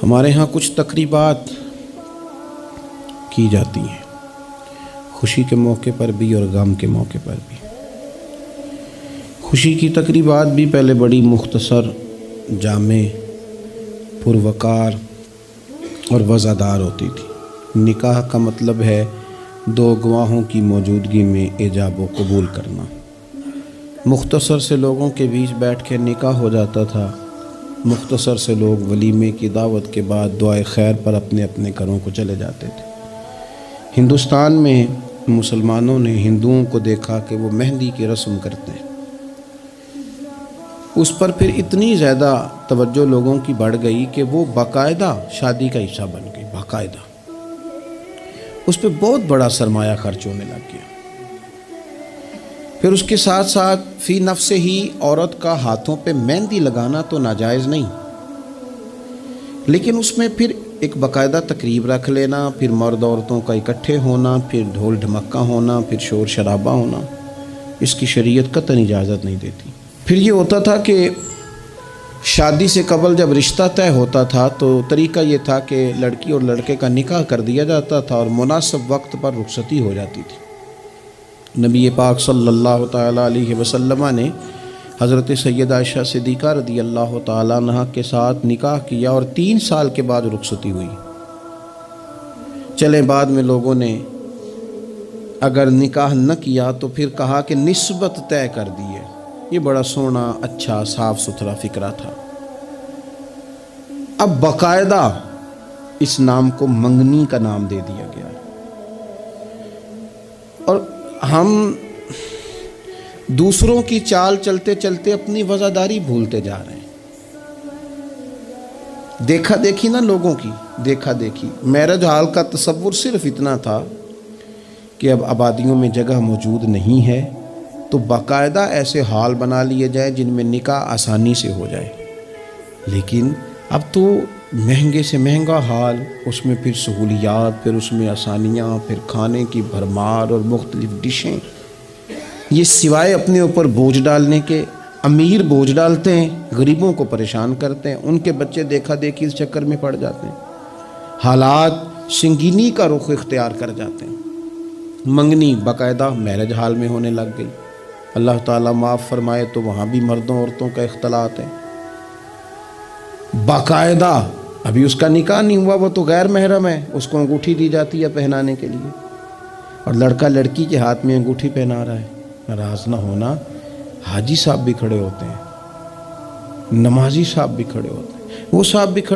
ہمارے ہاں کچھ تقریبات کی جاتی ہیں، خوشی کے موقع پر بھی اور غم کے موقع پر بھی۔ خوشی کی تقریبات بھی پہلے بڑی مختصر، جامع، پروقار اور وزادار ہوتی تھی۔ نکاح کا مطلب ہے دو گواہوں کی موجودگی میں ایجاب و قبول کرنا۔ مختصر سے لوگوں کے بیچ بیٹھ کے نکاح ہو جاتا تھا، مختصر سے لوگ ولیمے کی دعوت کے بعد دعائے خیر پر اپنے اپنے گھروں کو چلے جاتے تھے۔ ہندوستان میں مسلمانوں نے ہندوؤں کو دیکھا کہ وہ مہندی کی رسم کرتے ہیں، اس پر پھر اتنی زیادہ توجہ لوگوں کی بڑھ گئی کہ وہ باقاعدہ شادی کا حصہ بن گئی، باقاعدہ اس پہ بہت بڑا سرمایہ خرچ ہونے لگ گیا۔ پھر اس کے ساتھ ساتھ فی نفس ہی عورت کا ہاتھوں پہ مہندی لگانا تو ناجائز نہیں، لیکن اس میں پھر ایک باقاعدہ تقریب رکھ لینا، پھر مرد عورتوں کا اکٹھے ہونا، پھر ڈھول ڈھمکا ہونا، پھر شور شرابہ ہونا، اس کی شریعت قطعاً اجازت نہیں دیتی۔ پھر یہ ہوتا تھا کہ شادی سے قبل جب رشتہ طے ہوتا تھا تو طریقہ یہ تھا کہ لڑکی اور لڑکے کا نکاح کر دیا جاتا تھا اور مناسب وقت پر رخصتی ہو جاتی تھی۔ نبی پاک صلی اللہ تعالیٰ علیہ وسلم نے حضرت سیدہ عائشہ صدیقہ رضی اللہ تعالیٰ عنہ کے ساتھ نکاح کیا اور 3 سال کے بعد رخصتی ہوئی۔ چلیں بعد میں لوگوں نے اگر نکاح نہ کیا تو پھر کہا کہ نسبت طے کر دی ہے۔ یہ بڑا سونا، اچھا، صاف ستھرا فکرہ تھا۔ اب باقاعدہ اس نام کو منگنی کا نام دے دیا گیا، اور ہم دوسروں کی چال چلتے چلتے اپنی وزاداری بھولتے جا رہے ہیں۔ دیکھا دیکھی نا لوگوں کی، دیکھا دیکھی۔ میرج ہال کا تصور صرف اتنا تھا کہ اب آبادیوں میں جگہ موجود نہیں ہے تو باقاعدہ ایسے ہال بنا لیے جائیں جن میں نکاح آسانی سے ہو جائے، لیکن اب تو مہنگے سے مہنگا ہال، اس میں پھر سہولیات، پھر اس میں آسانیاں، پھر کھانے کی بھرمار اور مختلف ڈشیں، یہ سوائے اپنے اوپر بوجھ ڈالنے کے، امیر بوجھ ڈالتے ہیں، غریبوں کو پریشان کرتے ہیں، ان کے بچے دیکھا دیکھی اس چکر میں پڑ جاتے ہیں، حالات سنگینی کا رخ اختیار کر جاتے ہیں۔ منگنی باقاعدہ میرج ہال میں ہونے لگ گئی۔ اللہ تعالیٰ معاف فرمائے تو وہاں بھی مردوں عورتوں کا اختلاط ہے باقاعدہ۔ ابھی اس کا نکاح نہیں ہوا، وہ تو غیر محرم ہے، اس کو انگوٹھی دی جاتی ہے پہنانے کے لیے، اور لڑکا لڑکی کے ہاتھ میں انگوٹھی پہنا رہا ہے۔ ناراض نہ ہونا، حاجی صاحب بھی کھڑے ہوتے ہیں، نمازی صاحب بھی کھڑے ہوتے ہیں، وہ صاحب بھی کھڑے